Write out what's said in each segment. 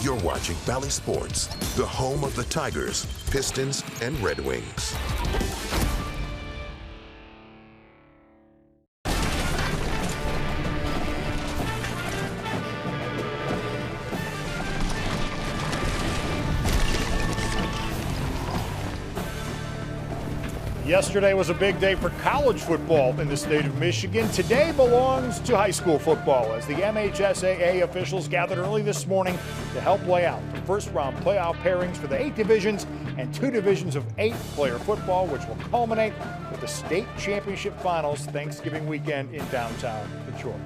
You're watching Valley Sports, the home of the Tigers, Pistons, and Red Wings. Yesterday was a big day for college football in the state of Michigan. Today belongs to high school football as the MHSAA officials gathered early this morning to help lay out the first-round playoff pairings for the 8 divisions and 2 divisions of 8-player football, which will culminate with the state championship finals Thanksgiving weekend in downtown Detroit.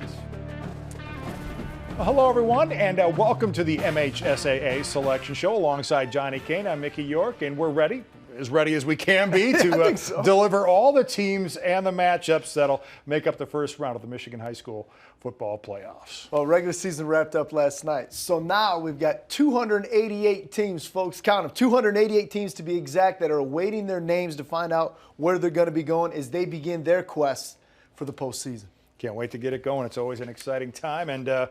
Well, hello, everyone, and welcome to the MHSAA Selection Show. Alongside Johnny Kane, I'm Mickey York, and we're ready as we can be to deliver all the teams and the matchups that'll make up the first round of the Michigan high school football playoffs. Well, regular season wrapped up last night. So now we've got 288 teams, folks. Count them. 288 teams to be exact that are awaiting their names to find out where they're going to be going as they begin their quest for the postseason. Can't wait to get it going. It's always an exciting time, and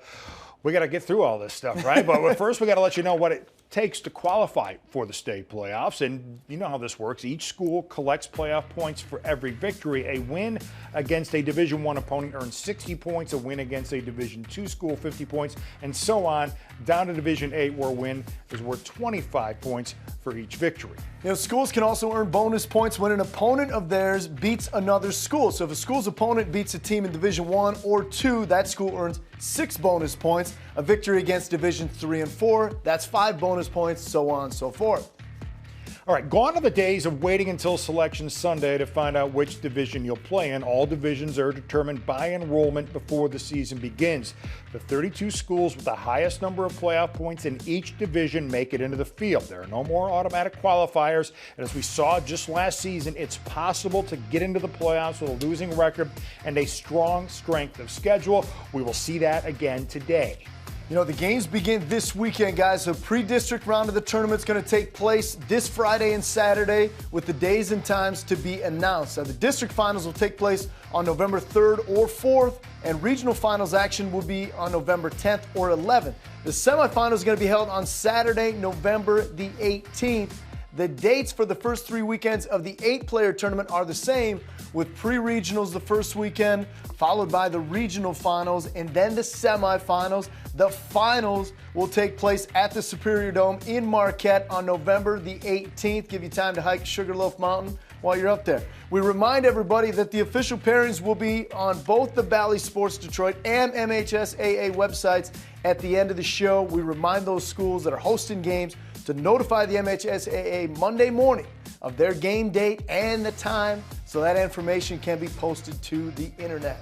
we got to get through all this stuff, right? But first, we got to let you know what it takes to qualify for the state playoffs. And you know how this works. Each school collects playoff points for every victory. A win against a Division I opponent earns 60 points, a win against a Division II school 50 points, and so on down to Division VIII, where a win is worth 25 points for each victory. You know, schools can also earn bonus points when an opponent of theirs beats another school. So if a school's opponent beats a team in Division I or II, that school earns 6 bonus points. A victory against Division III and IV, that's 5 bonus points, so on and so forth. All right, gone are the days of waiting until Selection Sunday to find out which division you'll play in. All divisions are determined by enrollment before the season begins. The 32 schools with the highest number of playoff points in each division make it into the field. There are no more automatic qualifiers, and as we saw just last season, it's possible to get into the playoffs with a losing record and a strong strength of schedule. We will see that again today. You know, the games begin this weekend, guys. The pre-district round of the tournament is going to take place this Friday and Saturday with the days and times to be announced. The district finals will take place on November 3rd or 4th, and regional finals action will be on November 10th or 11th. The semifinals is going to be held on Saturday, November the 18th. The dates for the first 3 weekends of the 8-player tournament are the same, with pre-regionals the first weekend, followed by the regional finals, and then the semifinals. The finals will take place at the Superior Dome in Marquette on November the 18th. Give you time to hike Sugarloaf Mountain while you're up there. We remind everybody that the official pairings will be on both the Valley Sports Detroit and MHSAA websites at the end of the show. We remind those schools that are hosting games to notify the MHSAA Monday morning of their game date and the time so that information can be posted to the internet.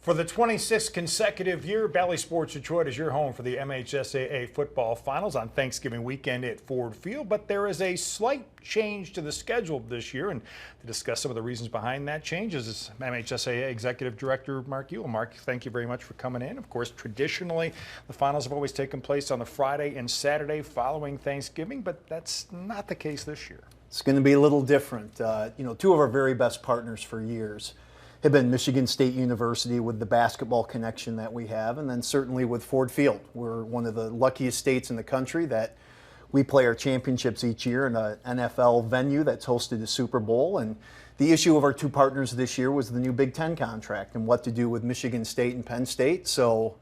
For the 26th consecutive year, Valley Sports Detroit is your home for the MHSAA football finals on Thanksgiving weekend at Ford Field. But there is a slight change to the schedule this year, and to discuss some of the reasons behind that change is MHSAA Executive Director Mark Ewell. Mark, thank you very much for coming in. Of course, traditionally, the finals have always taken place on the Friday and Saturday following Thanksgiving, but that's not the case this year. It's going to be a little different. You know, 2 of our very best partners for years have been Michigan State University with the basketball connection that we have, and then certainly with Ford Field. We're one of the luckiest states in the country that we play our championships each year in an NFL venue that's hosted a Super Bowl. And the issue of our 2 partners this year was the new Big Ten contract and what to do with Michigan State and Penn State. So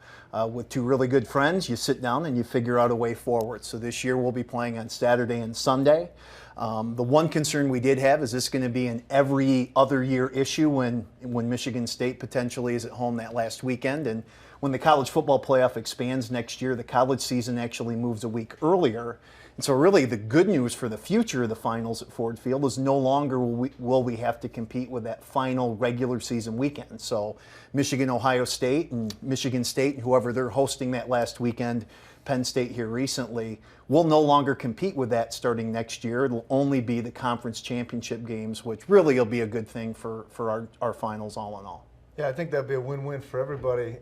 with 2 really good friends, you sit down and you figure out a way forward. So this year we'll be playing on Saturday and Sunday. The one concern we did have is this going to be an every other year issue when Michigan State potentially is at home that last weekend. And when the college football playoff expands next year, the college season actually moves a week earlier. And so really the good news for the future of the finals at Ford Field is no longer will we have to compete with that final regular season weekend. So Michigan, Ohio State, and Michigan State, and whoever they're hosting that last weekend, Penn State here recently, will no longer compete with that starting next year. It'll only be the conference championship games, which really will be a good thing for our finals all in all. Yeah, I think that'd be a win-win for everybody.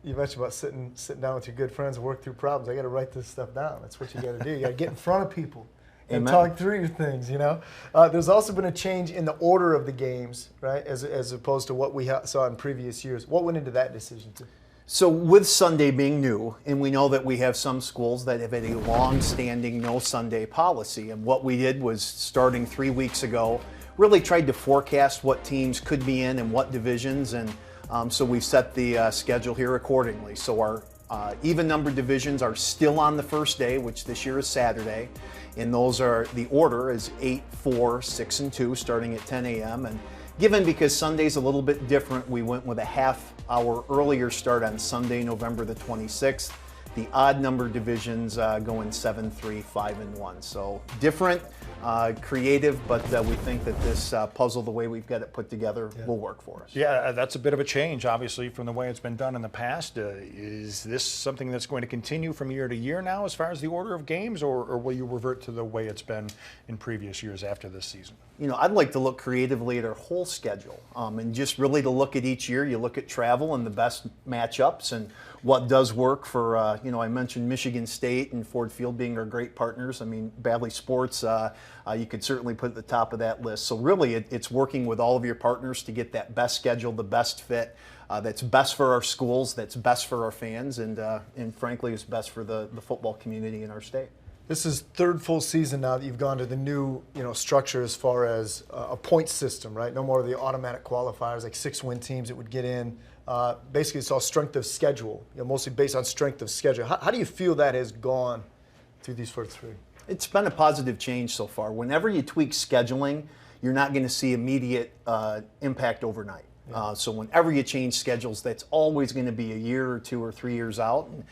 You mentioned about sitting down with your good friends and work through problems. I got to write this stuff down. That's what you got to do. You got to get in front of people and talk through your things, you know. There's also been a change in the order of the games, right, as opposed to what we saw in previous years. What went into that decision, too? So with Sunday being new, and we know that we have some schools that have had a long-standing no Sunday policy, and what we did was, starting 3 weeks ago, really tried to forecast what teams could be in and what divisions, and so we've set the schedule here accordingly. So our even number divisions are still on the first day, which this year is Saturday, and those are, the order is 8, 4, 6, and 2, starting at 10 a.m. And given because Sunday's a little bit different, we went with a half-hour earlier start on Sunday, November the 26th. The odd number divisions go in 7, 3, 5, and 1. So different, creative, but we think that this puzzle, the way we've got it put together, will work for us. Yeah, that's a bit of a change, obviously, from the way it's been done in the past. Is this something that's going to continue from year to year now as far as the order of games, or will you revert to the way it's been in previous years after this season? You know, I'd like to look creatively at our whole schedule, and just really to look at each year. You look at travel and the best matchups and what does work for, you know, I mentioned Michigan State and Ford Field being our great partners. I mean, Bradley Sports, you could certainly put at the top of that list. So really, it's working with all of your partners to get that best schedule, the best fit, that's best for our schools, that's best for our fans, and frankly, is best for the football community in our state. This is third full season now that you've gone to the new, structure as far as a point system, right? No more of the automatic qualifiers, like 6-win teams that would get in. Basically, it's all strength of schedule, mostly based on strength of schedule. How do you feel that has gone through these first 3? It's been a positive change so far. Whenever you tweak scheduling, you're not going to see immediate impact overnight. Yeah. So whenever you change schedules, that's always going to be a year or 2 or 3 years out. And,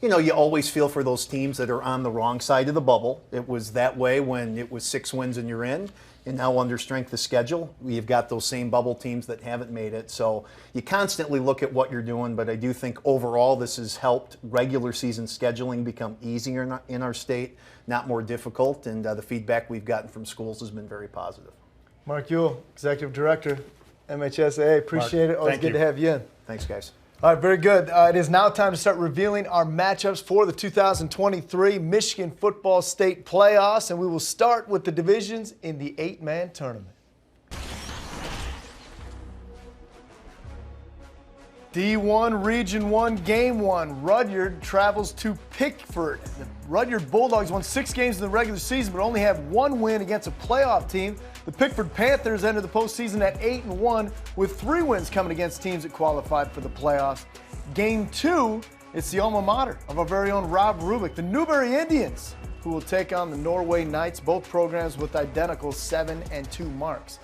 you always feel for those teams that are on the wrong side of the bubble. It was that way when it was 6 wins and you're in. And now under strength of schedule, we've got those same bubble teams that haven't made it. So you constantly look at what you're doing, but I do think overall this has helped regular season scheduling become easier in our state, not more difficult, and the feedback we've gotten from schools has been very positive. Mark Ewell, Executive Director, MHSAA. Appreciate it. Always good to have you in. Thanks, guys. All right, very good. It is now time to start revealing our matchups for the 2023 Michigan Football State Playoffs, and we will start with the divisions in the 8-man tournament. D1 Region 1 Game 1. Rudyard travels to Pickford. The Rudyard Bulldogs won 6 games in the regular season, but only have 1 win against a playoff team. The Pickford Panthers entered the postseason at 8-1, with 3 wins coming against teams that qualified for the playoffs. Game 2, it's the alma mater of our very own Rob Rubik, the Newberry Indians, who will take on the Norway Knights, both programs with identical 7-2 marks.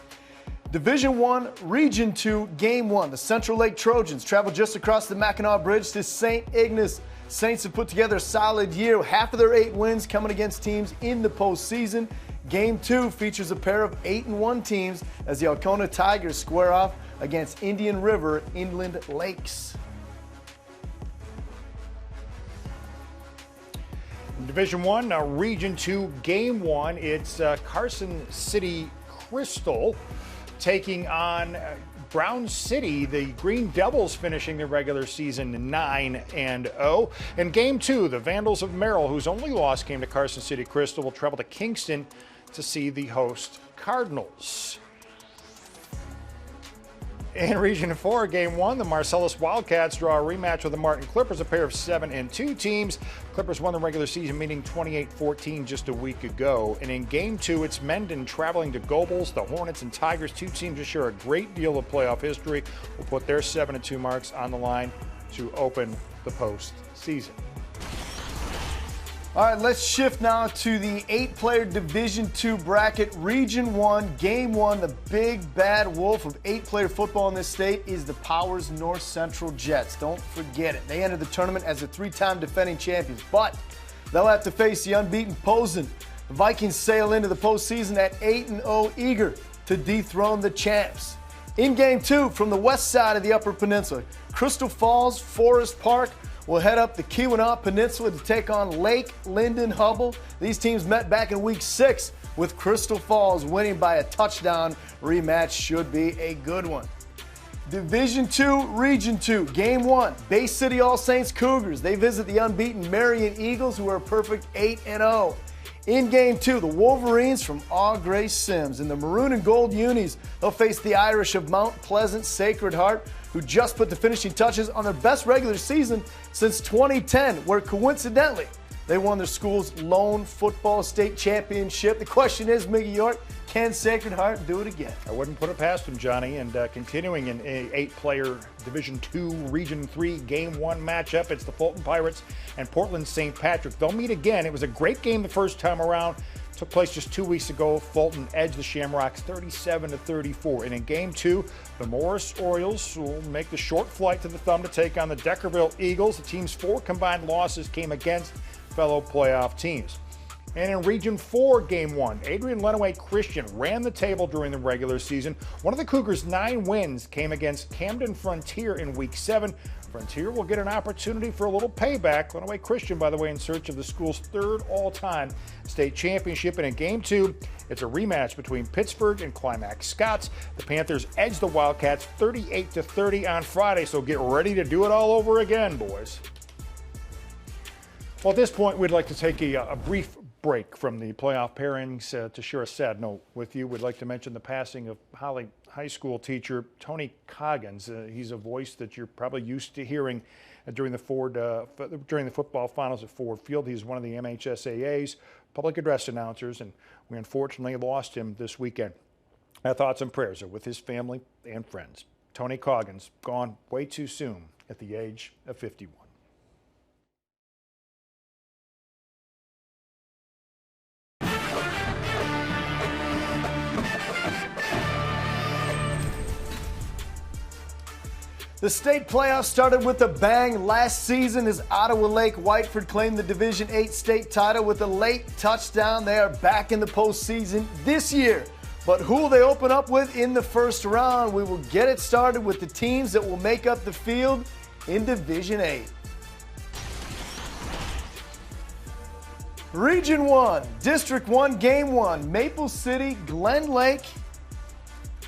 Division 1, Region 2, Game 1. The Central Lake Trojans travel just across the Mackinac Bridge to St. Ignace. Saints have put together a solid year. Half of their 8 wins coming against teams in the postseason. Game 2 features a pair of 8-1 teams as the Alcona Tigers square off against Indian River Inland Lakes. Division 1, Region 2, Game 1. It's Carson City Crystal taking on Brown City, the Green Devils finishing their regular season 9-0. In Game 2, the Vandals of Merrill, whose only loss came to Carson City Crystal, will travel to Kingston to see the host Cardinals. In Region 4, Game 1, the Marcellus Wildcats draw a rematch with the Martin Clippers, a pair of 7-2 teams. Clippers won the regular season meeting 28-14 just a week ago. And in Game 2, it's Mendon traveling to Gobles. The Hornets and Tigers, 2 teams that share a great deal of playoff history, will put their 7-2 marks on the line to open the postseason. All right, let's shift now to the 8-player Division II bracket. Region 1, Game 1, the big bad wolf of 8-player football in this state is the Powers North Central Jets. Don't forget it. They entered the tournament as the 3-time defending champions, but they'll have to face the unbeaten Posen. The Vikings sail into the postseason at 8-0, eager to dethrone the champs. In Game 2, from the west side of the Upper Peninsula, Crystal Falls Forest Park will head up the Keweenaw Peninsula to take on Lake Linden Hubble. These teams met back in Week 6 with Crystal Falls winning by a touchdown. Rematch should be a good one. Division 2, Region 2, Game 1, Bay City All Saints Cougars. They visit the unbeaten Marion Eagles, who are a perfect 8-0. In Game 2, the Wolverines from Aw Grace Sims and the Maroon and Gold Unis, they'll face the Irish of Mount Pleasant Sacred Heart. who just put the finishing touches on their best regular season since 2010, where coincidentally, they won their school's lone football state championship. The question is, Mickey York, can Sacred Heart do it again? I wouldn't put it past them, Johnny. And continuing in a 8-player Division II Region 3 Game 1 matchup, it's the Fulton Pirates and Portland St. Patrick. They'll meet again. It was a great game the first time around. Took place just 2 weeks ago. Fulton edged the Shamrocks 37-34. And in Game 2, the Morris Orioles will make the short flight to the Thumb to take on the Deckerville Eagles. The team's 4 combined losses came against fellow playoff teams. And in Region 4, Game 1, Adrian Lenawee Christian ran the table during the regular season. One of the Cougars' 9 wins came against Camden Frontier in Week 7. Frontier will get an opportunity for a little payback. Lenawee Christian, by the way, in search of the school's 3rd all-time state championship. And in Game 2, it's a rematch between Pittsburgh and Climax Scots. The Panthers edged the Wildcats 38-30 on Friday, so get ready to do it all over again, boys. Well, at this point, we'd like to take a brief break from the playoff pairings to share a sad note with you. We'd like to mention the passing of Holly High School teacher Tony Coggins. He's a voice that you're probably used to hearing during the football finals at Ford Field. He's one of the MHSAA's public address announcers, and we unfortunately lost him this weekend. Our thoughts and prayers are with his family and friends. Tony Coggins, gone way too soon at the age of 51. The state playoffs started with a bang last season as Ottawa Lake Whiteford claimed the Division 8 state title with a late touchdown. They are back in the postseason this year. But who will they open up with in the first round? We will get it started with the teams that will make up the field in Division 8. Region 1, District 1, Game 1, Maple City, Glen Lake.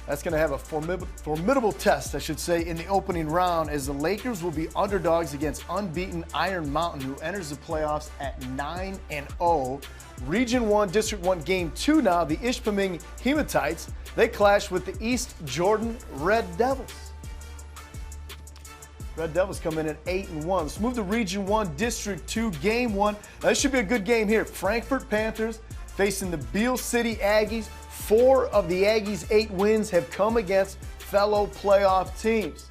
That's going to have a formidable test, I should say, in the opening round, as the Lakers will be underdogs against unbeaten Iron Mountain, who enters the playoffs at 9-0. Region 1, District 1, Game 2 now, the Ishpeming Hematites. They clash with the East Jordan Red Devils. Red Devils come in at 8-1. Let's move to Region 1, District 2, Game 1. Now, this should be a good game here. Frankfort Panthers facing the Beale City Aggies. 4 of the Aggies' 8 wins have come against fellow playoff teams.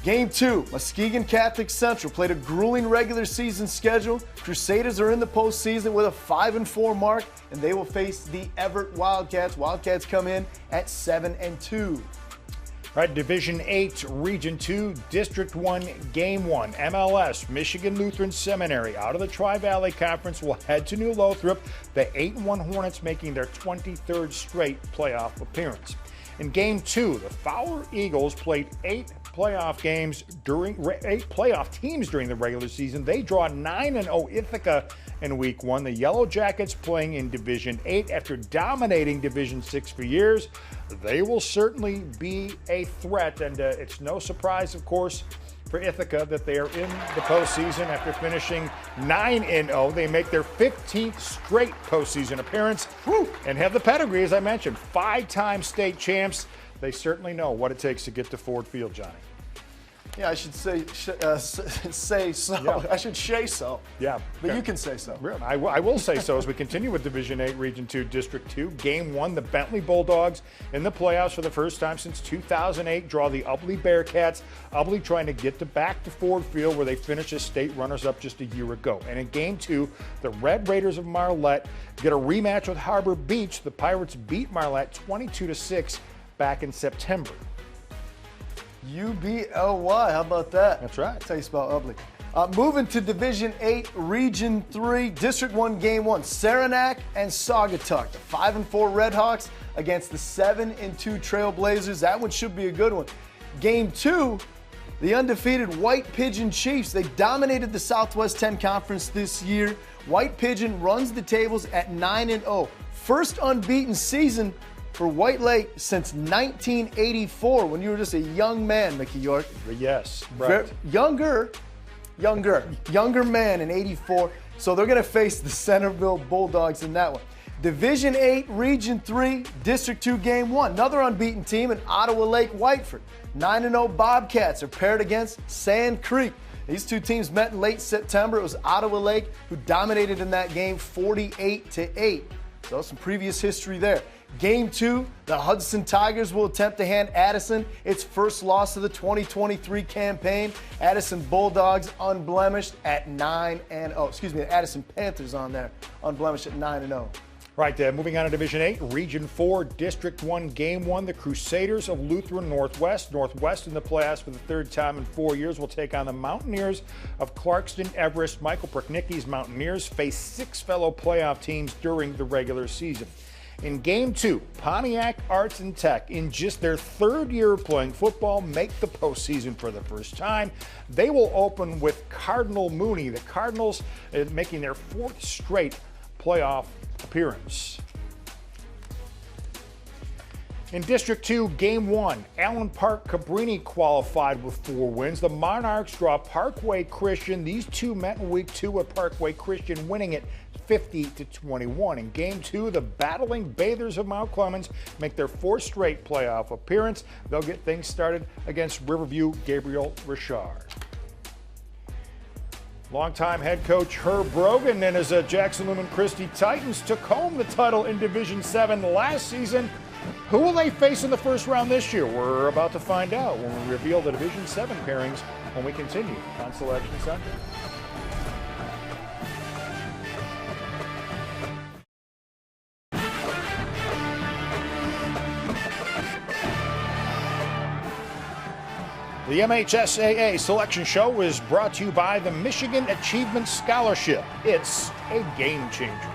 Game 2, Muskegon Catholic Central played a grueling regular season schedule. Crusaders are in the postseason with a 5-4 mark, and they will face the Everett Wildcats. Wildcats come in at 7-2. All right, Division 8, Region 2, District 1, Game 1. MLS, Michigan Lutheran Seminary, out of the Tri-Valley Conference, will head to New Lothrop. The 8-1 Hornets making their 23rd straight playoff appearance. In Game 2, the Fowler Eagles played 8 playoff teams during the regular season. They draw 9-0 Ithaca in Week 1. The Yellow Jackets playing in Division 8 after dominating Division 6 for years. They will certainly be a threat, and it's no surprise, of course, for Ithaca that they are in the postseason after finishing 9-0. They make their 15th straight postseason appearance and have the pedigree, as I mentioned, 5-time state champs. They certainly know what it takes to get to Ford Field, Johnny. Yeah, I should say so. Yeah. I should say so. Yeah. But you can say so. I will say so as we continue with Division 8, Region 2, District 2. Game 1, the Bentley Bulldogs in the playoffs for the first time since 2008 draw the Ubly Bearcats. Ubly trying to get back to Ford Field, where they finished as state runners-up just a year ago. And in Game 2, the Red Raiders of Marlette get a rematch with Harbor Beach. The Pirates beat Marlette 22-6 back in September. UBLY, how about that? That's right. That's how you spell Ubly. Moving to Division 8, Region 3, District 1, Game 1, Saranac and Saugatuck. The 5-4 Redhawks against the 7-2 Trailblazers. That one should be a good one. Game 2, the undefeated White Pigeon Chiefs. They dominated the Southwest 10 Conference this year. White Pigeon runs the tables at 9-0. First unbeaten season for White Lake since 1984, when you were just a young man, Mickey York. Yes, right. Younger man in '84. So they're going to face the Centerville Bulldogs in that one. Division 8, Region 3, District 2, Game 1. Another unbeaten team in Ottawa Lake Whiteford. 9-0 Bobcats are paired against Sand Creek. These two teams met in late September. It was Ottawa Lake who dominated in that game 48-8. So some previous history there. Game 2, the Hudson Tigers will attempt to hand Addison its first loss of the 2023 campaign. Addison Bulldogs unblemished at 9-0. Addison Panthers on there, unblemished at 9-0. Right, moving on to Division 8, Region 4, District 1, Game 1, the Crusaders of Lutheran Northwest. Northwest in the playoffs for the third time in 4 years will take on the Mountaineers of Clarkston Everest. Michael Perknicki's Mountaineers face 6 fellow playoff teams during the regular season. In Game 2, Pontiac Arts and Tech, in just their 3rd year of playing football, make the postseason for the first time. They will open with Cardinal Mooney. The Cardinals making their 4th straight playoff appearance. In District 2, Game 1, Allen Park Cabrini qualified with 4 wins. The Monarchs draw Parkway Christian. These two met in Week 2 with Parkway Christian winning it 50-21. In Game 2, the battling Bathers of Mount Clemens make their 4th straight playoff appearance. They'll get things started against Riverview Gabriel Richard. Longtime head coach Herb Brogan and his Jackson Lumen Christi Titans took home the title in Division 7 last season. Who will they face in the first round this year? We're about to find out when we reveal the Division 7 pairings when we continue on Selection Sunday. The MHSAA Selection Show is brought to you by the Michigan Achievement Scholarship. It's a game changer.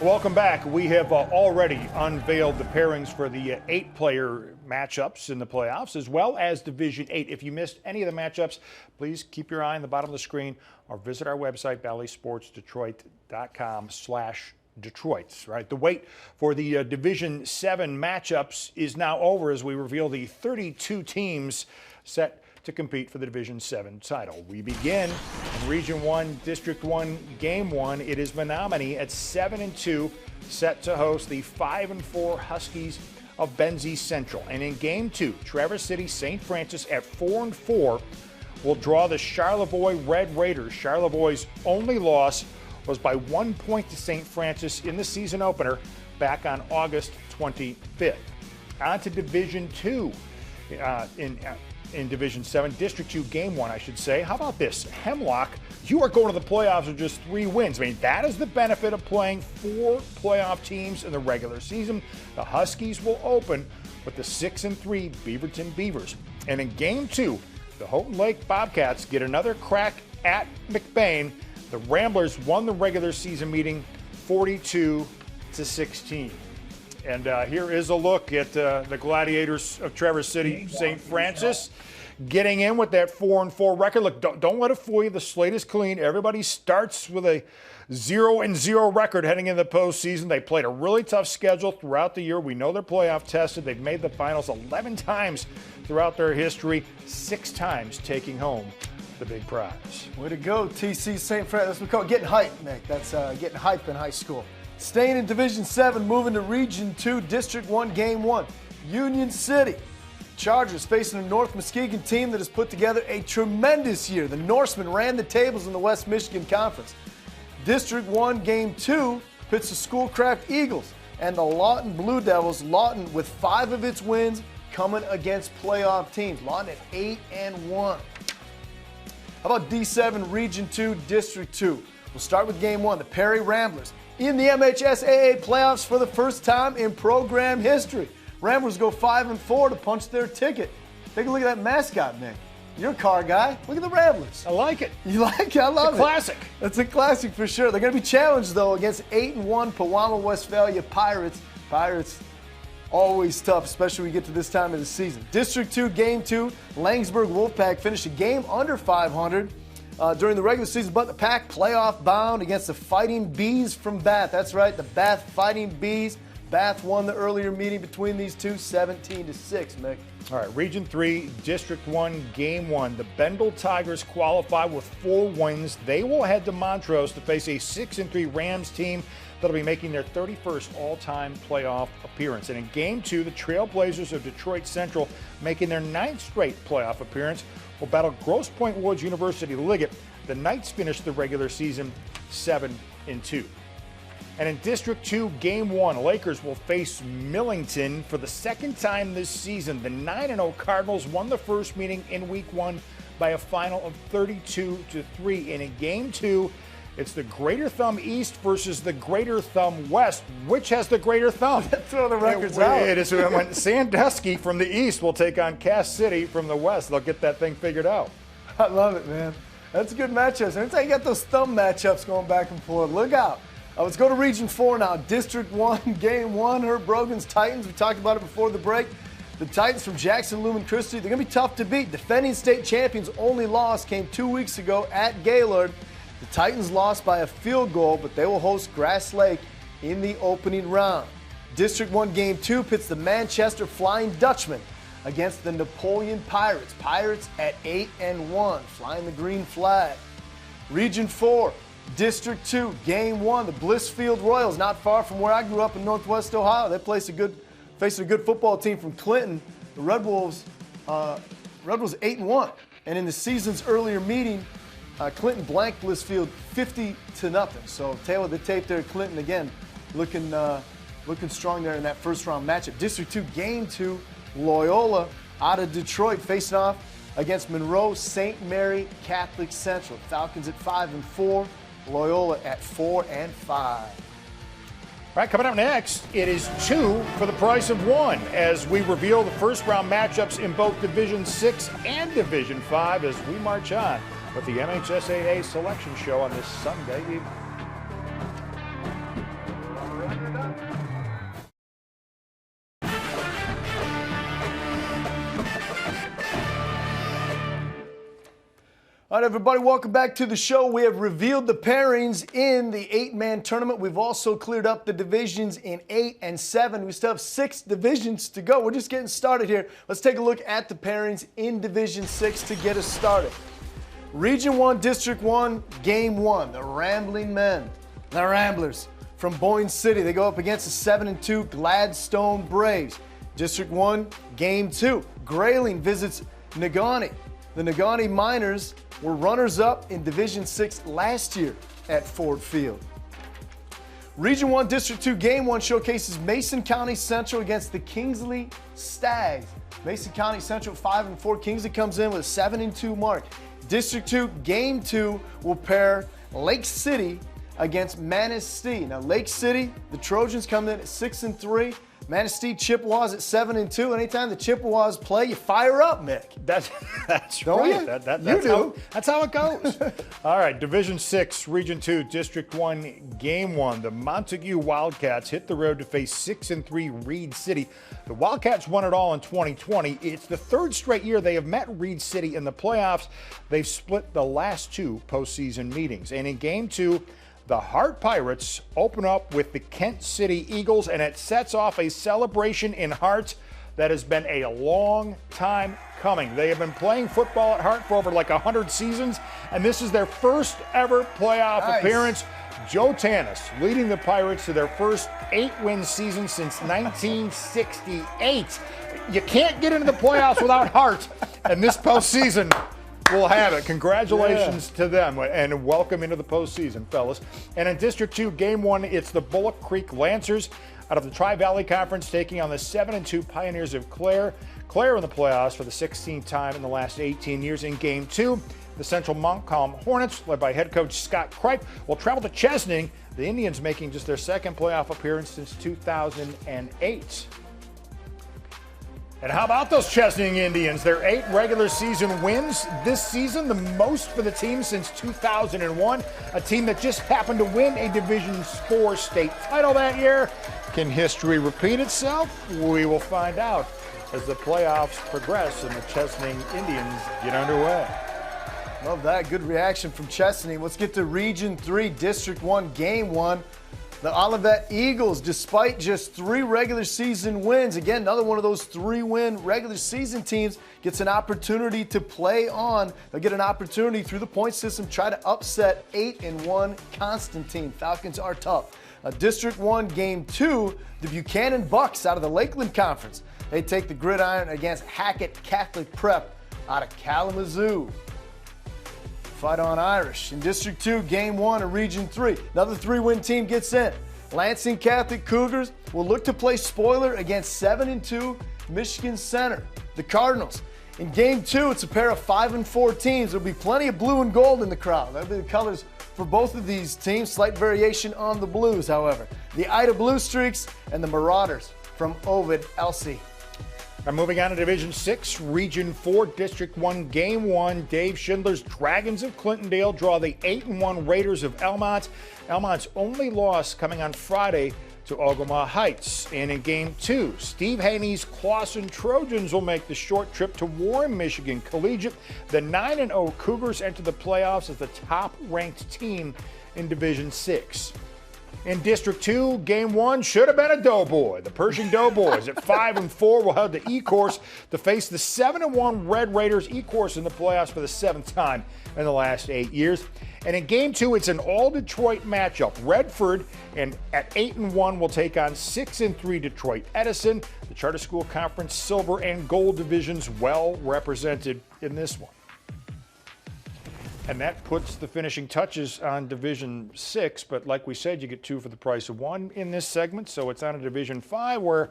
Welcome back. We have already unveiled the pairings for the 8-player matchups in the playoffs, as well as Division 8. If you missed any of the matchups, please keep your eye on the bottom of the screen or visit our website, valleysportsdetroit.com/Detroit. Right, the wait for the Division 7 matchups is now over as we reveal the 32 teams set to compete for the Division 7 title. We begin in Region 1, District 1, Game 1. It is Menominee at 7-2, set to host the 5-4 Huskies of Benzie Central. And in Game 2, Traverse City St. Francis at 4-4 will draw the Charlevoix Red Raiders. Charlevoix's only loss was by 1 point to St. Francis in the season opener back on August 25th. On to Division 2 in Division 7, District 2, Game 1, I should say. How about this? Hemlock, you are going to the playoffs with just 3 wins. I mean, that is the benefit of playing 4 playoff teams in the regular season. The Huskies will open with the 6-3 Beaverton Beavers. And in Game 2, the Houghton Lake Bobcats get another crack at McBain. The Ramblers won the regular season meeting 42-16. And here is a look at the Gladiators of Traverse City St. Francis getting in with that 4-4 record. Look, don't let it fool you. The slate is clean. Everybody starts with a 0-0 record heading into the postseason. They played a really tough schedule throughout the year. We know they're playoff tested. They've made the finals 11 times throughout their history, 6 times taking home the big prize. Way to go, TC St. Francis. That's what we call it getting hype, Nick. That's getting hype in high school. Staying in Division 7, moving to Region 2, District 1, Game 1. Union City Chargers facing a North Muskegon team that has put together a tremendous year. The Norsemen ran the tables in the West Michigan Conference. District 1, Game 2 pits the Schoolcraft Eagles and the Lawton Blue Devils. Lawton with 5 of its wins coming against playoff teams. Lawton at 8-1. How about D7, Region 2, District 2? We'll start with Game 1, the Perry Ramblers in the MHSAA playoffs for the first time in program history. Ramblers go 5-4 to punch their ticket. Take a look at that mascot, Nick. You're a car guy. Look at the Ramblers. I like it. You like it? I love it. Classic. It's a classic for sure. They're going to be challenged, though, against 8-1 Pewamo Westphalia Pirates. Pirates, always tough, especially when we get to this time of the season. District 2, Game 2, Langsburg Wolfpack finished a game under 500 during the regular season, but the Pack playoff bound against the Fighting Bees from Bath. That's right, the Bath Fighting Bees. Bath won the earlier meeting between these two, 17-6, Mick. All right, Region 3, District 1, Game 1. The Bendel Tigers qualify with 4 wins. They will head to Montrose to face a 6-3 Rams team that'll be making their 31st all-time playoff appearance. And in Game 2, the Trailblazers of Detroit Central, making their 9th straight playoff appearance, will battle Grosse Pointe Woods University Liggett. The Knights finished the regular season 7-2. And in District 2, Game 1, Lakers will face Millington for the second time this season. The 9-0 Cardinals won the first meeting in Week 1 by a final of 32-3. And in Game 2, it's the Greater Thumb East versus the Greater Thumb West. Which has the greater thumb? Throw the records out. It is when Sandusky from the east will take on Cass City from the west. They'll get that thing figured out. I love it, man. That's good matchups. Every time you got those thumb matchups going back and forth, look out. Let's go to Region 4 now. District 1, Game 1, Herb Brogan's Titans. We talked about it before the break. The Titans from Jackson Lumen Christi, they're going to be tough to beat. Defending state champions' only loss came 2 weeks ago at Gaylord. The Titans lost by a field goal, but they will host Grass Lake in the opening round. District 1, Game 2 pits the Manchester Flying Dutchmen against the Napoleon Pirates. Pirates at 8-1, flying the green flag. Region 4, District 2, Game 1, the Blissfield Royals, not far from where I grew up in Northwest Ohio. They facing a good football team from Clinton. The Red Wolves 8-1. And in the season's earlier meeting, Clinton blanked Blissfield 50-0. So tail of the tape there, Clinton again looking strong there in that first round matchup. District 2, Game 2, Loyola out of Detroit facing off against Monroe St. Mary Catholic Central. Falcons at 5-4. Loyola at 4-5. All right, coming up next, it is 2 for the price of 1 as we reveal the first round matchups in both Division 6 and Division 5 as we march on with the MHSAA selection show on this Sunday evening. All right, everybody, welcome back to the show. We have revealed the pairings in the 8-man tournament. We've also cleared up the divisions in 8 and 7. We still have 6 divisions to go. We're just getting started here. Let's take a look at the pairings in Division 6 to get us started. Region 1, District 1, Game 1, the Rambling Men, the Ramblers from Boyne City. They go up against the 7-2 Gladstone Braves. District 1, Game 2, Grayling visits Negaunee. The Negaunee Miners were runners-up in Division 6 last year at Ford Field. Region 1, District 2, Game 1 showcases Mason County Central against the Kingsley Stags. Mason County Central 5-4. Kingsley comes in with a 7-2 mark. District 2, Game 2 will pair Lake City against Manistee. Now, Lake City, the Trojans come in at 6-3. Manistee Chippewas at 7-2. Anytime the Chippewas play, you fire up, Mick. That's Don't right. you? That's how it goes. All right, Division 6, Region 2, District 1, Game 1. The Montague Wildcats hit the road to face 6-3 Reed City. The Wildcats won it all in 2020. It's the 3rd straight year they have met Reed City in the playoffs. They've split the last 2 postseason meetings. And in Game 2, the Hart Pirates open up with the Kent City Eagles, and it sets off a celebration in Hart that has been a long time coming. They have been playing football at Hart for over like 100 seasons, and this is their first ever playoff appearance. Joe Tanis leading the Pirates to their first 8-win season since 1968. You can't get into the playoffs without Hart, and this postseason will have it. Congratulations to them, and welcome into the postseason, fellas. And in District 2, Game 1, it's the Bullock Creek Lancers out of the Tri-Valley Conference taking on the 7-2 Pioneers of Clare. Clare in the playoffs for the 16th time in the last 18 years. In Game 2, the Central Montcalm Hornets, led by head coach Scott Kripe, will travel to Chesaning. The Indians making just their 2nd playoff appearance since 2008. And how about those Chesaning Indians? Their 8 regular season wins this season, the most for the team since 2001. A team that just happened to win a Division 4 state title that year. Can history repeat itself? We will find out as the playoffs progress and the Chesaning Indians get underway. Love that. Good reaction from Chesaning. Let's get to Region 3, District 1, Game 1. The Olivet Eagles, despite just 3 regular season wins, again, another one of those 3-win regular season teams, gets an opportunity to play on. They'll get an opportunity through the point system, try to upset 8-1 Constantine. Falcons are tough. District 1, Game 2, the Buchanan Bucks out of the Lakeland Conference. They take the gridiron against Hackett Catholic Prep out of Kalamazoo. Fight on Irish. In District 2, Game 1 of Region 3. Another 3-win team gets in. Lansing Catholic Cougars will look to play spoiler against 7-2 Michigan Center. The Cardinals. In Game 2, it's a pair of 5-4 teams. There'll be plenty of blue and gold in the crowd. That'll be the colors for both of these teams. Slight variation on the blues, however. The Ida Blue Streaks and the Marauders from Ovid, LC. Now moving on to Division 6, Region 4, District 1, Game 1. Dave Schindler's Dragons of Clintondale draw the 8-1 Raiders of Elmont. Elmont's only loss coming on Friday to Ogama Heights. And in Game 2, Steve Haney's Clawson Trojans will make the short trip to Warren, Michigan Collegiate. The 9-0 Cougars enter the playoffs as the top-ranked team in Division 6. In District 2, Game 1 should have been a doughboy. The Pershing Doughboys at 5-4 will head to E-Course to face the 7-1 Red Raiders. E-Course in the playoffs for the 7th time in the last 8 years. And in Game 2, it's an all-Detroit matchup. Redford and at 8-1 will take on 6-3 Detroit Edison. The Charter School Conference Silver and Gold divisions well represented in this one. And that puts the finishing touches on Division 6. But like we said, you get 2 for the price of 1 in this segment. So it's on to Division 5, where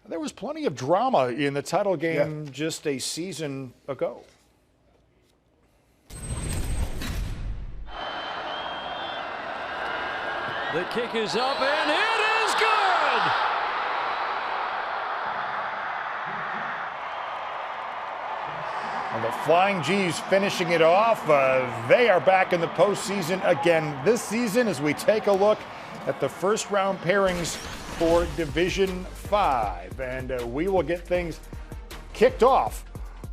there was plenty of drama in the title game just a season ago. The kick is up, and it is good! And the Flying G's finishing it off. They are back in the postseason again this season as we take a look at the first round pairings for Division 5. And we will get things kicked off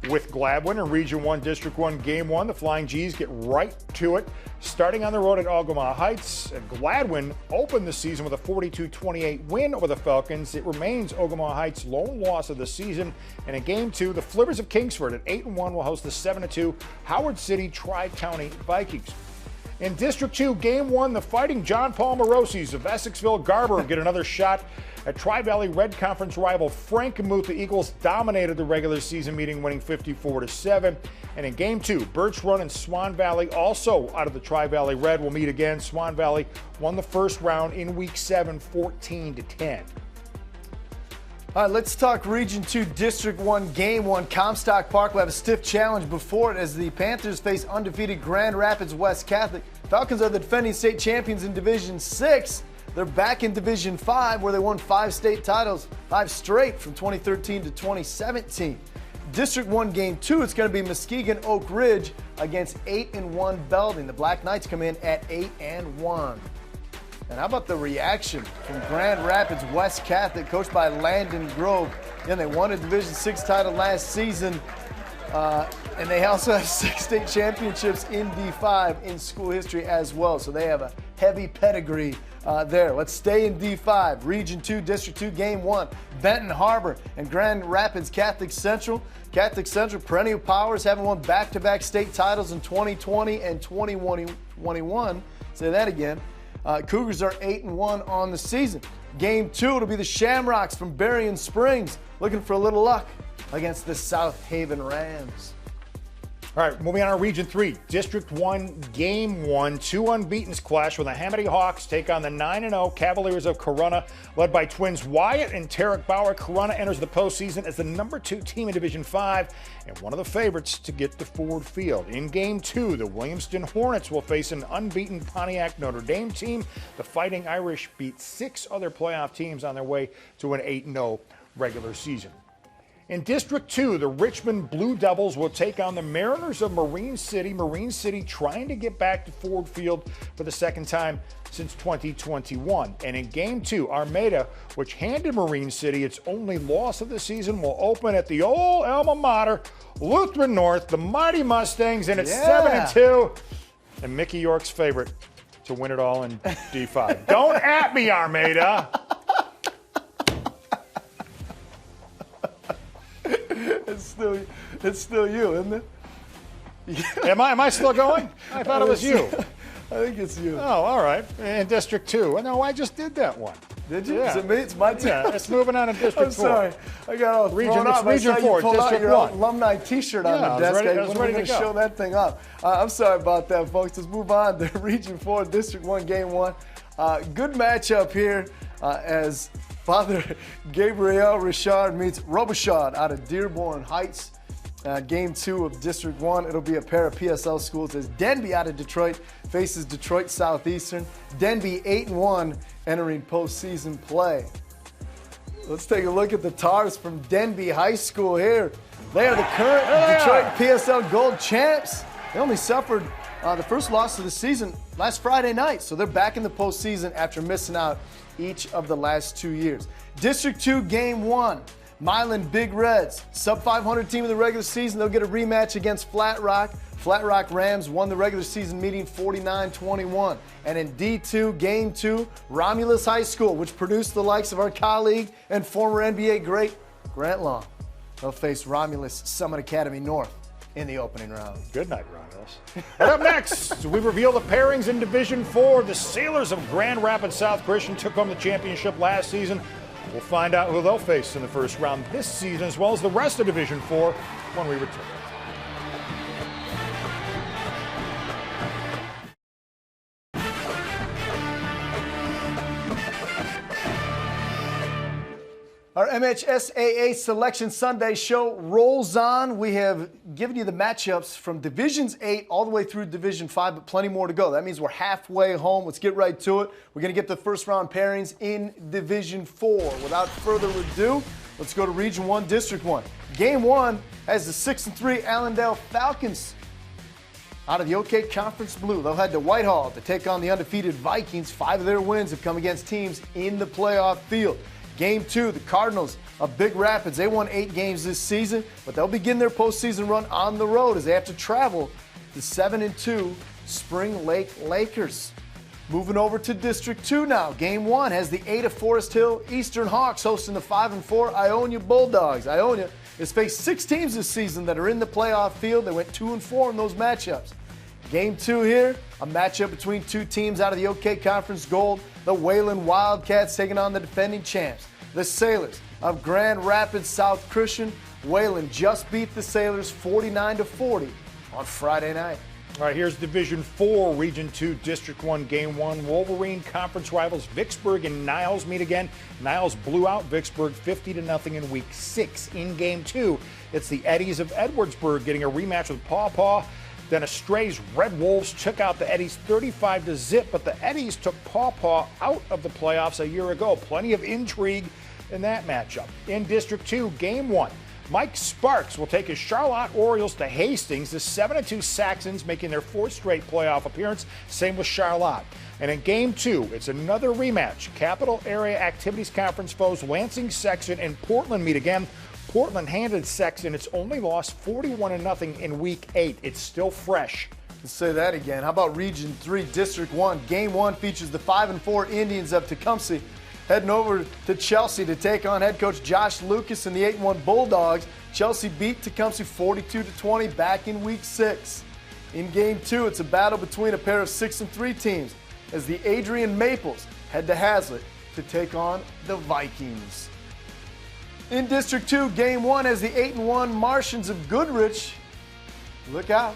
with Gladwin in Region 1, District 1, Game 1. The Flying G's get right to it. Starting on the road at Ogama Heights, Gladwin opened the season with a 42-28 win over the Falcons. It remains Ogama Heights' lone loss of the season. And in Game 2, the Flippers of Kingsford at 8-1 will host the 7-2 Howard City Tri-County Vikings. In District 2, Game 1, the Fighting John Paul Morosi's of Essexville Garber get another shot at Tri-Valley Red Conference rival Frankenmuth. The Eagles dominated the regular season meeting, winning 54-7. And in Game 2, Birch Run and Swan Valley, also out of the Tri-Valley Red, will meet again. Swan Valley won the first round in Week 7, 14-10. All right, let's talk Region 2, District 1, Game 1. Comstock Park will have a stiff challenge before it as the Panthers face undefeated Grand Rapids West Catholic. Falcons are the defending state champions in Division 6. They're back in Division 5, where they won 5 state titles, 5 straight from 2013 to 2017. District 1, Game 2, it's going to be Muskegon Oak Ridge against 8-1 Belding. The Black Knights come in at 8-1. And how about the reaction from Grand Rapids West Catholic, coached by Landon Grove? Again, they won a Division 6 title last season, and they also have 6 state championships in D5 in school history as well. So they have a heavy pedigree there. Let's stay in D5. Region 2, District 2, Game 1. Benton Harbor and Grand Rapids Catholic Central. Catholic Central, perennial powers, having won back-to-back state titles in 2020 and 2021. Say that again. Cougars are 8-1 on the season. Game 2, it'll be the Shamrocks from Berrien Springs, looking for a little luck against the South Haven Rams. All right, moving on to Region 3, District 1, Game 1. 2 unbeatens clash when the Hamady Hawks take on the 9-0 Cavaliers of Corunna, led by twins Wyatt and Tarek Bauer. Corunna enters the postseason as the number 2 team in Division 5 and one of the favorites to get to Ford Field. In Game 2, the Williamston Hornets will face an unbeaten Pontiac Notre Dame team. The Fighting Irish beat 6 other playoff teams on their way to an 8-0 regular season. In District 2, the Richmond Blue Devils will take on the Mariners of Marine City. Marine City trying to get back to Ford Field for the second time since 2021. And in Game 2, Armada, which handed Marine City its only loss of the season, will open at the old alma mater, Lutheran North, the Mighty Mustangs, and it's 7-2. And Mickey York's favorite, to win it all in D5. Don't at me, Armada. It's still you, isn't it? Am I still going? I thought it was you. I think it's you. Oh, all right. In District 2. No, I just did that one. Did you? Yeah. Is it me? It's my turn. Yeah, it's moving on to District 4. I'm sorry. I got all thrown off. Region 4, pulled out District your 1. alumni T-shirt on Yeah, the desk. I was ready to go. Show that thing up. I'm sorry about that, folks. Let's move on to Region 4, District 1, Game 1. Good matchup here as Father Gabriel Richard meets Robichaud out of Dearborn Heights. Game 2 of District 1, it'll be a pair of PSL schools as Denby out of Detroit faces Detroit Southeastern. Denby 8-1 entering postseason play. Let's take a look at the Tars from Denby High School here. They are the current Detroit PSL Gold champs. They only suffered the first loss of the season last Friday night, so they're back in the postseason after missing out each of the last 2 years. District 2, Game 1. Milan Big Reds, sub-500 team of the regular season. They'll get a rematch against Flat Rock. Flat Rock Rams won the regular season meeting 49-21. And in D2, Game 2, Romulus High School, which produced the likes of our colleague and former NBA great Grant Long. They'll face Romulus Summit Academy North in the opening round. Good night, Romulus. And up next, we reveal the pairings in Division 4. The Sailors of Grand Rapids South Christian took home the championship last season. We'll find out who they'll face in the first round this season, as well as the rest of Division 4 when we return. Our MHSAA Selection Sunday show rolls on. We have given you the matchups from Divisions 8 all the way through Division 5, but plenty more to go. That means we're halfway home. Let's get right to it. We're going to get the first round pairings in Division 4. Without further ado, let's go to Region 1, District 1. Game 1 has the 6-3 Allendale Falcons out of the OK Conference Blue. They'll head to Whitehall to take on the undefeated Vikings. 5 of their wins have come against teams in the playoff field. Game 2, the Cardinals of Big Rapids. They won 8 games this season, but they'll begin their postseason run on the road as they have to travel to 7-2 Spring Lake Lakers. Moving over to District 2 now. Game 1 has the 8 of Forest Hill Eastern Hawks hosting the 5-4 Ionia Bulldogs. Ionia has faced 6 teams this season that are in the playoff field. They went 2-4 in those matchups. Game 2 here, a matchup between 2 teams out of the OK Conference Gold. The Wayland Wildcats taking on the defending champs, the Sailors of Grand Rapids South Christian. Wayland just beat the Sailors 49-40 on Friday night. All right, here's Division 4, Region 2, District 1, Game 1. Wolverine conference rivals Vicksburg and Niles meet again. Niles blew out Vicksburg 50-0 in Week 6. In Game 2, it's the Eddies of Edwardsburg getting a rematch with Paw Paw. Then Estray's Red Wolves took out the Eddies 35-0, but the Eddies took Paw Paw out of the playoffs a year ago. Plenty of intrigue in that matchup. In District 2, Game 1, Mike Sparks will take his Charlotte Orioles to Hastings. The 7-2 Saxons making their 4th straight playoff appearance. Same with Charlotte. And in Game 2, it's another rematch. Capital Area Activities Conference foes Lansing Sexton and Portland meet again. Portland handed Sexton its only loss 41-0 in Week 8. It's still fresh. Let's say that again. How about Region 3, District 1? Game 1 features the 5-4 Indians of Tecumseh heading over to Chelsea to take on head coach Josh Lucas and the 8-1 Bulldogs. Chelsea beat Tecumseh 42-20 back in Week 6. In Game 2, it's a battle between a pair of 6-3 teams as the Adrian Maples head to Hazlitt to take on the Vikings. In District 2, Game 1 has the 8-1 Martians of Goodrich. Look out.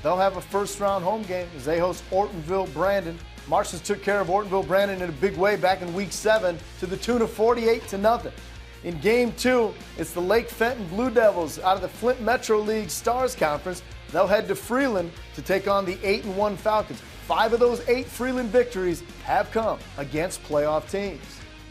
They'll have a first-round home game as they host Ortonville Brandon. Martians took care of Ortonville Brandon in a big way back in Week 7 to the tune of 48-0. In Game 2, it's the Lake Fenton Blue Devils out of the Flint Metro League Stars Conference. They'll head to Freeland to take on the 8-1 Falcons. 5 of those 8 Freeland victories have come against playoff teams.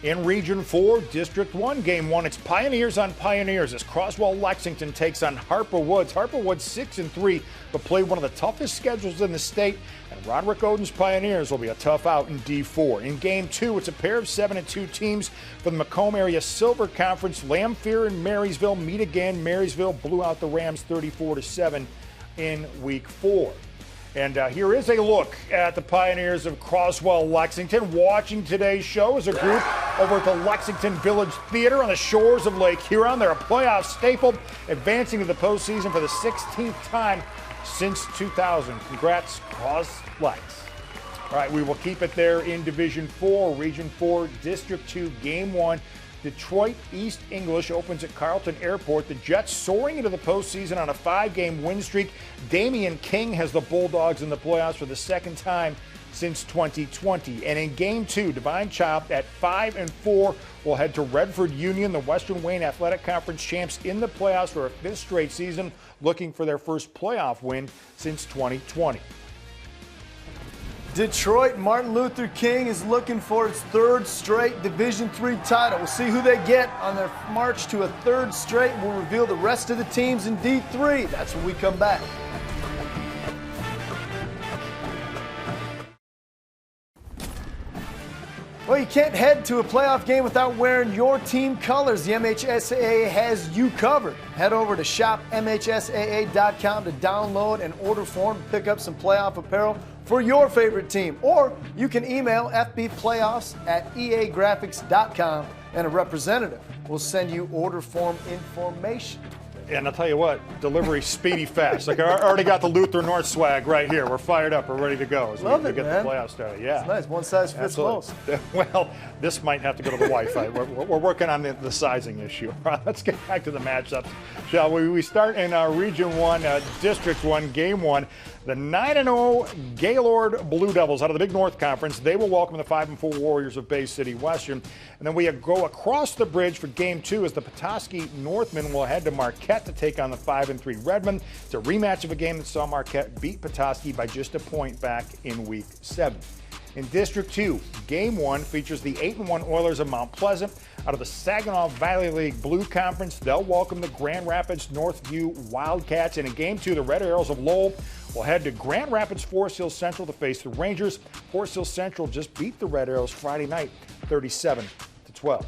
In Region 4, District 1, Game 1, it's Pioneers on Pioneers as Croswell Lexington takes on Harper Woods. Harper Woods 6-3, but played one of the toughest schedules in the state, and Roderick Oden's Pioneers will be a tough out in D4. In Game 2, it's a pair of 7-2 teams from the Macomb Area Silver Conference. Lamphere and Marysville meet again. Marysville blew out the Rams 34-7 in Week 4. And here is a look at the Pioneers of Croswell Lexington. Watching today's show is a group over at the Lexington Village Theater on the shores of Lake Huron. They're a playoff staple, advancing to the postseason for the 16th time since 2000. Congrats, Croslex. All right, we will keep it there in Division 4, Region 4, District 2, Game 1. Detroit East English opens at Carleton Airport. The Jets soaring into the postseason on a 5-game win streak. Damian King has the Bulldogs in the playoffs for the second time since 2020. And in Game 2, Divine Chop at 5-4 will head to Redford Union, the Western Wayne Athletic Conference champs in the playoffs for a 5th straight season, looking for their first playoff win since 2020. Detroit Martin Luther King is looking for its 3rd straight Division III title. We'll see who they get on their march to a 3rd straight. We'll reveal the rest of the teams in D3. That's when we come back. Well, you can't head to a playoff game without wearing your team colors. The MHSAA has you covered. Head over to shopmhsaa.com to download an order form to pick up some playoff apparel for your favorite team. Or you can email fbplayoffs@eagraphics.com and a representative will send you order form information. And I'll tell you what, delivery speedy fast. Like I already got the Luther North swag right here. We're fired up. We're ready to go as we get the playoffs started. Yeah, it's nice. One size fits most. Well, this might have to go to the Wi-Fi. We're working on the sizing issue. All right, let's get back to the matchups, shall we? We start in Region 1, District 1, Game 1. The 9-0 Gaylord Blue Devils out of the Big North Conference. They will welcome the 5-4 Warriors of Bay City Western. And then we go across the bridge for Game 2 as the Petoskey Northmen will head to Marquette to take on the 5-3 Redmond. It's a rematch of a game that saw Marquette beat Petoskey by just a point back in Week 7. In District 2, Game 1 features the 8-1 Oilers of Mount Pleasant. Out of the Saginaw Valley League Blue Conference, they'll welcome the Grand Rapids Northview Wildcats. And in Game 2, the Red Arrows of Lowell will head to Grand Rapids Forest Hills Central to face the Rangers. Forest Hills Central just beat the Red Arrows Friday night, 37-12.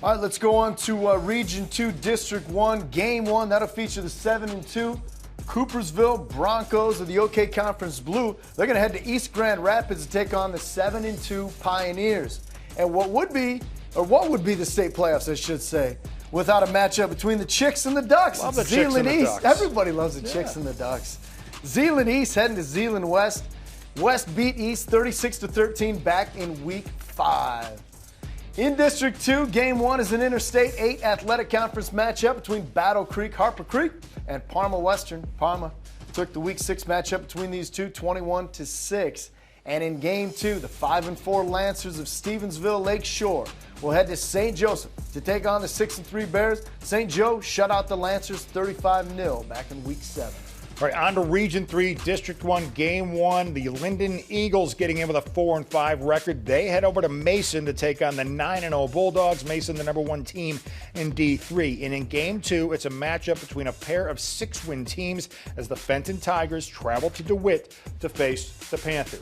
All right, let's go on to Region 2, District 1, Game 1. That'll feature the 7-2 Coopersville Broncos of the OK Conference Blue. They're going to head to East Grand Rapids to take on the 7-2 Pioneers. And what would be the state playoffs, I should say, without a matchup between the Chicks and the Ducks? Love the Chicks and the Ducks. Everybody loves the Chicks and the Ducks. Zeeland East heading to Zeeland West. West beat East 36-13 back in Week 5. In District 2, Game 1 is an Interstate 8 Athletic Conference matchup between Battle Creek, Harper Creek, and Parma Western. Parma took the Week 6 matchup between these two, 21-6. And in Game 2, the 5-4 Lancers of Stevensville Lake Shore will head to St. Joseph to take on the 6-3 Bears. St. Joe shut out the Lancers 35-0 back in Week 7. All right, on to Region 3, District 1, Game 1. The Linden Eagles getting in with a 4-5 record. They head over to Mason to take on the 9-0 Bulldogs. Mason, the #1 team in D3. And in Game 2, it's a matchup between a pair of 6-win teams as the Fenton Tigers travel to DeWitt to face the Panthers.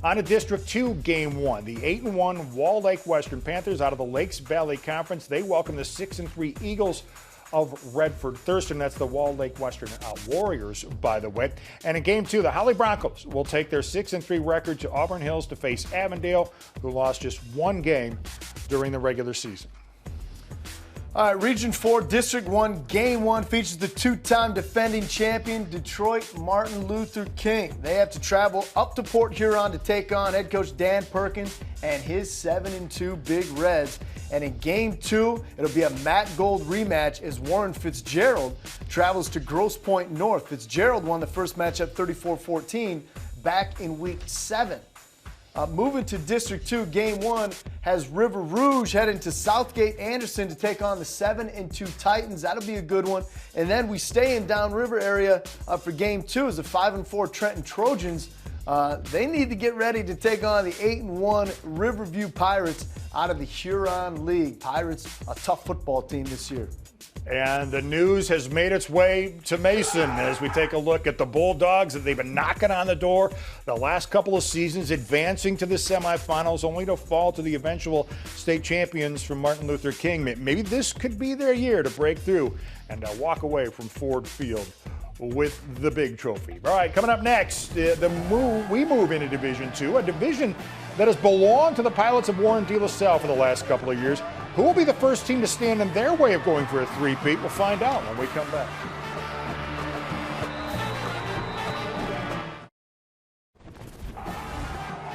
On to District 2, Game 1. The 8-1 Wall Lake Western Panthers out of the Lakes Valley Conference. They welcome the 6-3 Eagles of Redford Thurston. That's the Wall Lake Western Warriors, by the way. And in Game 2, the Holly Broncos will take their 6-3 record to Auburn Hills to face Avondale, who lost just one game during the regular season. All right, Region 4, District 1, Game 1 features the 2-time defending champion, Detroit Martin Luther King. They have to travel up to Port Huron to take on head coach Dan Perkins and his 7-2 Big Reds. And in Game 2, it'll be a Matt Gold rematch as Warren Fitzgerald travels to Grosse Pointe North. Fitzgerald won the first matchup 34-14 back in Week 7. Moving to District 2, Game 1 has River Rouge heading to Southgate Anderson to take on the 7-2 Titans. That'll be a good one. And then we stay in Downriver area for Game 2 as the 5-4 Trenton Trojans. They need to get ready to take on the 8-1 Riverview Pirates out of the Huron League. Pirates, a tough football team this year. And the news has made its way to Mason as we take a look at the Bulldogs that they've been knocking on the door the last couple of seasons, advancing to the semifinals, only to fall to the eventual state champions from Martin Luther King. Maybe this could be their year to break through and walk away from Ford Field with the big trophy. All right, coming up next, we move into Division II, a division that has belonged to the Pilots of Warren De La Salle for the last couple of years. Who will be the first team to stand in their way of going for a three-peat? We'll find out when we come back.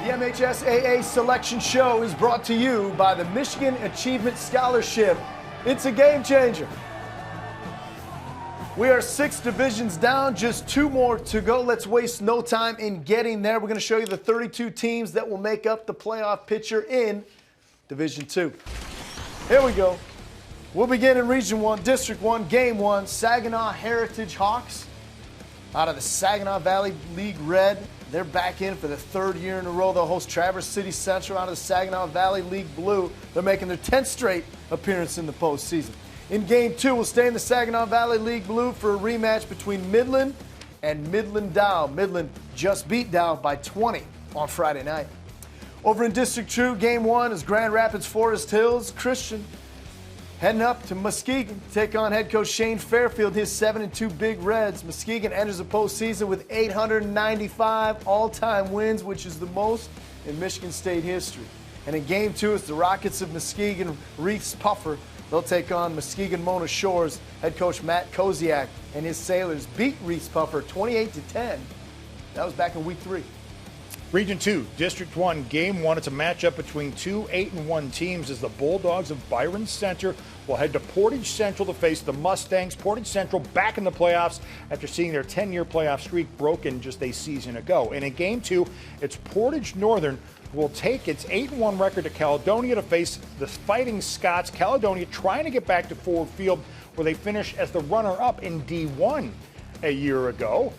The MHSAA Selection Show is brought to you by the Michigan Achievement Scholarship. It's a game changer. We are 6 divisions down, just 2 more to go. Let's waste no time in getting there. We're going to show you the 32 teams that will make up the playoff picture in Division II. Here we go. We'll begin in Region 1, District 1, Game 1, Saginaw Heritage Hawks out of the Saginaw Valley League Red. They're back in for the 3rd year in a row. They'll host Traverse City Central out of the Saginaw Valley League Blue. They're making their 10th straight appearance in the postseason. In Game 2, we'll stay in the Saginaw Valley League Blue for a rematch between Midland and Midland Dow. Midland just beat Dow by 20 on Friday night. Over in District 2, Game 1 is Grand Rapids Forest Hills Christian heading up to Muskegon to take on head coach Shane Fairfield, his 7-2 Big Reds. Muskegon enters the postseason with 895 all-time wins, which is the most in Michigan State history. And in Game 2, it's the Rockets of Muskegon, Reefs Puffer. They'll take on Muskegon Mona Shores. Head coach Matt Koziak and his Sailors beat Reefs Puffer 28-10. That was back in Week 3. Region 2, District 1, Game 1. It's a matchup between 2 8-1 teams as the Bulldogs of Byron Center will head to Portage Central to face the Mustangs. Portage Central back in the playoffs after seeing their 10-year playoff streak broken just a season ago. And in Game 2, it's Portage Northern who will take its 8-1 record to Caledonia to face the Fighting Scots. Caledonia trying to get back to Ford Field where they finished as the runner-up in D1 a year ago.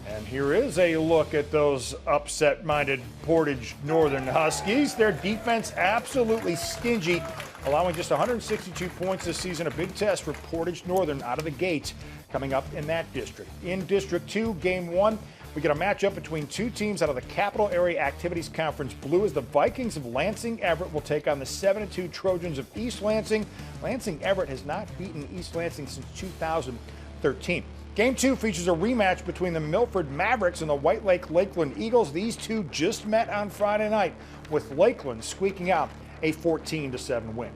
And here is a look at those upset-minded Portage Northern Huskies. Their defense absolutely stingy, allowing just 162 points this season. A big test for Portage Northern out of the gate coming up in that district. In District 2, Game 1, we get a matchup between 2 teams out of the Capital Area Activities Conference Blue as the Vikings of Lansing Everett will take on the 7-2 Trojans of East Lansing. Lansing Everett has not beaten East Lansing since 2013. Game 2 features a rematch between the Milford Mavericks and the White Lake Lakeland Eagles. These two just met on Friday night, with Lakeland squeaking out a 14-7 win.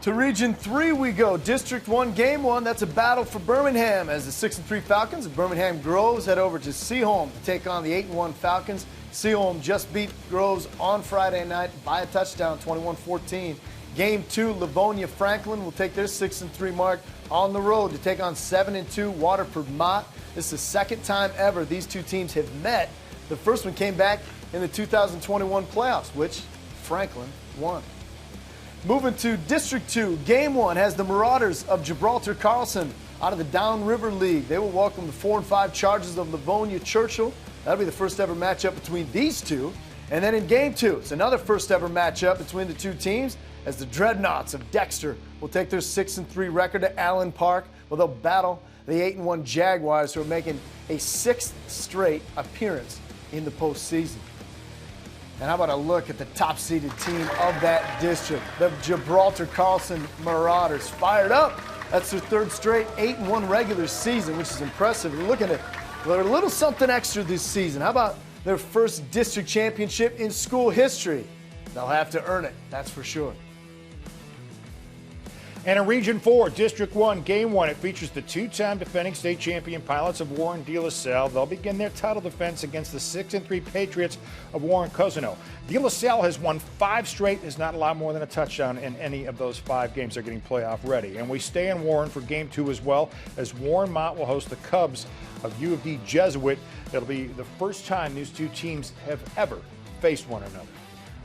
To Region 3 we go. District 1, Game 1. That's a battle for Birmingham as the 6-3 Falcons of Birmingham Groves head over to Seaholm to take on the 8-1 Falcons. Seaholm just beat Groves on Friday night by a touchdown, 21-14. Game 2, Livonia Franklin will take their 6-3 mark on the road to take on 7-2 Waterford Mott. This is the second time ever these two teams have met. The first one came back in the 2021 playoffs, which Franklin won. Moving to District 2, Game 1 has the Marauders of Gibraltar Carlson out of the Downriver League. They will welcome the 4-5 Chargers of Livonia Churchill. That'll be the first ever matchup between these two. And then in Game 2, it's another first ever matchup between the two teams as the Dreadnoughts of Dexter will take their 6-3 record to Allen Park, where they'll battle the 8-1 Jaguars, who are making a 6th straight appearance in the postseason. And how about a look at the top-seeded team of that district, the Gibraltar Carlson Marauders, fired up. That's their 3rd straight 8-1 regular season, which is impressive. You're looking at a little something extra this season. How about their first district championship in school history? They'll have to earn it, that's for sure. And in Region 4, District 1, Game 1, it features the 2-time defending state champion Pilots of Warren De La Salle. They'll begin their title defense against the 6-3 Patriots of Warren Cousino. De La Salle has won 5 straight and has not allowed more than a touchdown in any of those 5 games. They're getting playoff ready. And we stay in Warren for Game 2 as well, as Warren Mott will host the Cubs of U of D Jesuit. It'll be the first time these two teams have ever faced one another.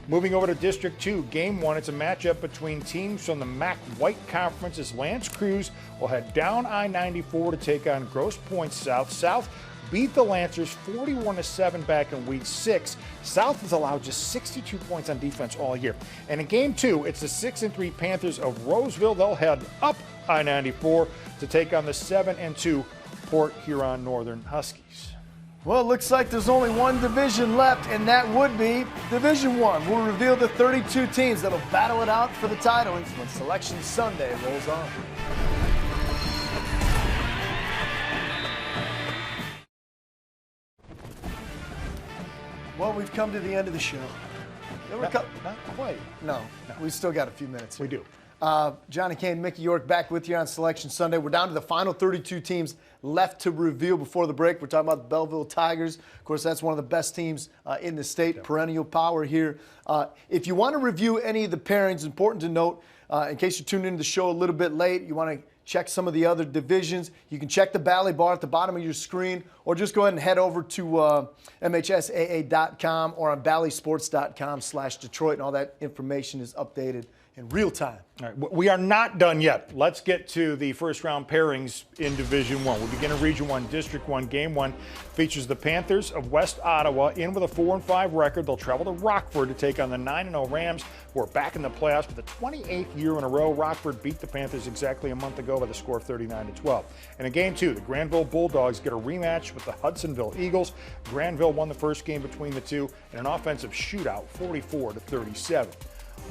Moving over to District 2, Game 1, it's a matchup between teams from the MAC White Conference as Lance Cruz will head down I-94 to take on Grosse Pointe South. South beat the Lancers 41-7 back in Week 6. South has allowed just 62 points on defense all year. And in Game 2, it's the 6-3 Panthers of Roseville. They'll head up I-94 to take on the 7-2 Port Huron Northern Huskies. Well, it looks like there's only one division left, and that would be Division 1. We'll reveal the 32 teams that'll battle it out for the title when Selection Sunday rolls on. Well, we've come to the end of the show. Not quite. No, we still got a few minutes here. We do. Johnny Kane, Mickey York back with you on Selection Sunday. We're down to the final 32 teams left to reveal before the break. We're talking about the Belleville Tigers. Of course, that's one of the best teams in the state, perennial power here. If you want to review any of the pairings, important to note, in case you tuned into the show a little bit late, you want to check some of the other divisions, you can check the Bally Bar at the bottom of your screen, or just go ahead and head over to MHSAA.com or on BallySports.com/Detroit, and all that information is updated in real time. All right, we are not done yet. Let's get to the first round pairings in Division 1. We begin in Region 1, District 1. Game 1 features the Panthers of West Ottawa in with a 4-5 record. They'll travel to Rockford to take on the 9-0 Rams, who are back in the playoffs for the 28th year in a row. Rockford beat the Panthers exactly a month ago by the score of 39-12. And in Game 2, the Granville Bulldogs get a rematch with the Hudsonville Eagles. Granville won the first game between the two in an offensive shootout, 44-37.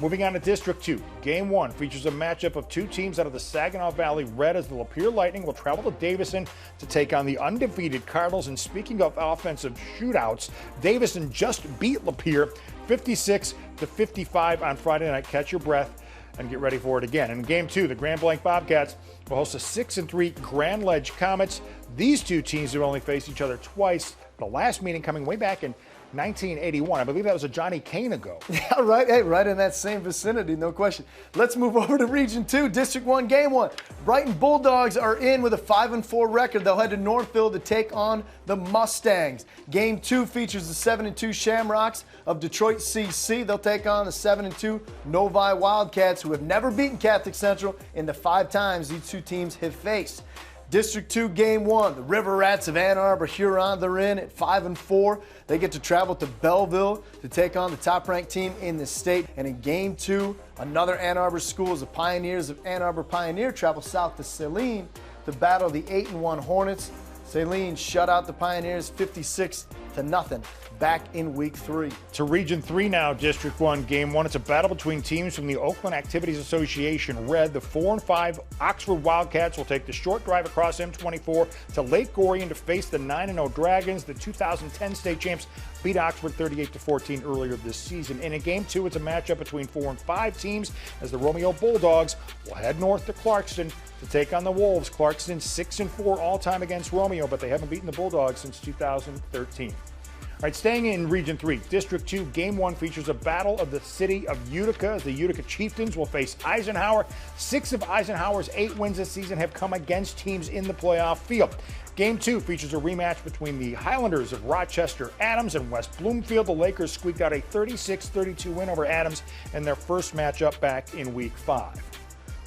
Moving on to District 2, Game 1 features a matchup of two teams out of the Saginaw Valley Red, as the Lapeer Lightning will travel to Davison to take on the undefeated Cardinals. And speaking of offensive shootouts, Davison just beat Lapeer 56-55 on Friday night. Catch your breath and get ready for it again. And in Game 2, the Grand Blanc Bobcats will host the 6-3 Grand Ledge Comets. These two teams have only faced each other twice, the last meeting coming way back in 1981. I believe that was a Johnny Kane ago. Yeah, right. Hey, right in that same vicinity, no question. Let's move over to Region 2, District 1, Game 1. Brighton Bulldogs are in with a 5-4 record. They'll head to Northfield to take on the Mustangs. Game 2 features the 7-2 Shamrocks of Detroit CC. They'll take on the 7-2 Novi Wildcats, who have never beaten Catholic Central in the 5 times these two teams have faced. District 2, Game 1, the River Rats of Ann Arbor Huron, they're in at 5-4. They get to travel to Belleville to take on the top-ranked team in the state. And in Game 2, another Ann Arbor school, the Pioneers of Ann Arbor Pioneer, travel south to Saline to battle the 8-1 Hornets. Saline shut out the Pioneers 56-0 back in Week 3. To Region 3 now, District 1, Game 1. It's a battle between teams from the Oakland Activities Association Red. The 4-5 Oxford Wildcats will take the short drive across M24 to Lake Gorian to face the 9-0 Dragons. The 2010 state champs beat Oxford 38-14 earlier this season. And in Game 2, it's a matchup between 4-5 teams, as the Romeo Bulldogs will head north to Clarkston to take on the Wolves. Clarkston 6-4 all-time against Romeo, but they haven't beaten the Bulldogs since 2013. All right, staying in Region 3, District 2, Game 1 features a battle of the city of Utica, as the Utica Chieftains will face Eisenhower. 6 of Eisenhower's 8 wins this season have come against teams in the playoff field. Game 2 features a rematch between the Highlanders of Rochester Adams and West Bloomfield. The Lakers squeaked out a 36-32 win over Adams in their first matchup back in Week 5.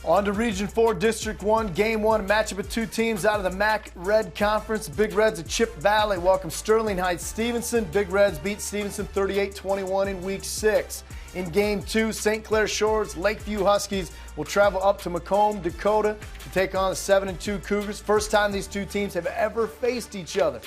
On to Region 4, District 1, Game 1, a matchup of two teams out of the MAC Red Conference. Big Reds of Chip Valley welcome Sterling Heights Stevenson. Big Reds beat Stevenson 38-21 in Week 6. In Game 2, St. Clair Shores Lakeview Huskies will travel up to Macomb, Dakota to take on the 7-2 Cougars. First time these two teams have ever faced each other.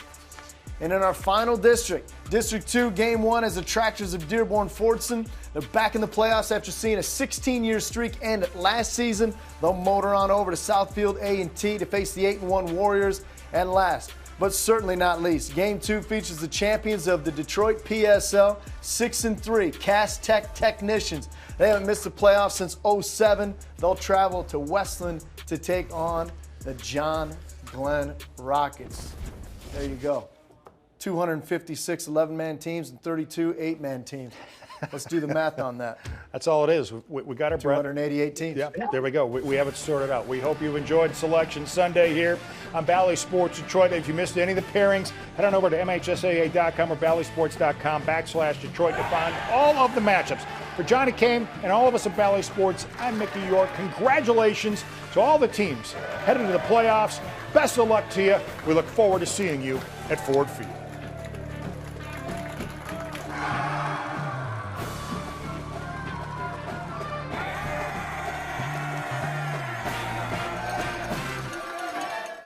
And in our final district, District 2, Game 1, as the Tractors of Dearborn-Fordson, they're back in the playoffs after seeing a 16-year streak end last season. They'll motor on over to Southfield A&T to face the 8-1 Warriors. And last, but certainly not least, Game 2 features the champions of the Detroit PSL, 6-3, Cass Tech Technicians. They haven't missed the playoffs since 07. They'll travel to Westland to take on the John Glenn Rockets. There you go. 256 11-man teams and 32 8-man teams. Let's do the math on that. That's all it is. We got our breath. 288 teams. Yeah, there we go. We have it sorted out. We hope you enjoyed Selection Sunday here on Bally Sports Detroit. If you missed any of the pairings, head on over to MHSAA.com or BallySports.com/Detroit to find all of the matchups. For Johnny Kane and all of us at Bally Sports, I'm Mickey York. Congratulations to all the teams headed to the playoffs. Best of luck to you. We look forward to seeing you at Ford Field.